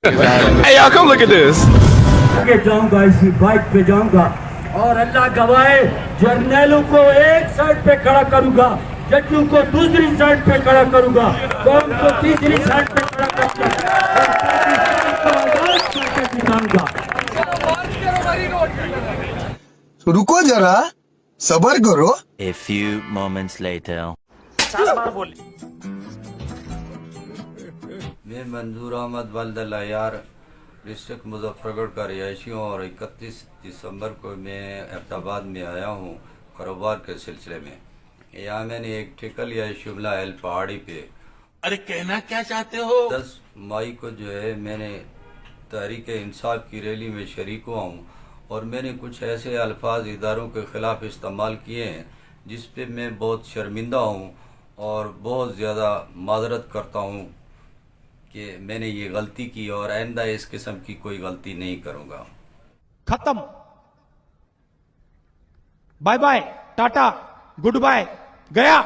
Hey, y'all, come look at this. आगे जाऊंगा, इसी बाइक पे जाऊंगा और अल्लाह गवाए जर्नैलों को एक साइड पे खड़ा करूंगा, जट्टू को दूसरी साइड पे खड़ा करूंगा, कौम को तीसरी साइड पे खड़ा करूंगा और पाकिस्तान को आजाद करके दिखाऊंगा। तो रुको जरा, सबर करो। A few moments later. मैं मंजूर अहमद वल्द यार डिस्ट्रिक्ट मुजफ्फरगढ़ का रिहायशी हूँ और 31 दिसंबर को मैं अहमदाबाद में आया हूँ कारोबार के सिलसिले में। यहाँ मैंने एक ठेका लिया है शिमला हिल पहाड़ी पे। अरे कहना क्या चाहते हो? 10 मई को जो है मैंने तहरीक इंसाफ की रैली में शरीक हुआ हूँ और मैंने कुछ ऐसे अल्फाज इदारों के ख़िलाफ़ इस्तेमाल किए हैं जिस पे मैं बहुत शर्मिंदा हूँ और बहुत ज़्यादा माजरत करता हूँ कि मैंने ये गलती की और आइंदा इस किस्म की कोई गलती नहीं करूँगा। खत्म, bye bye, tata, good bye, गया।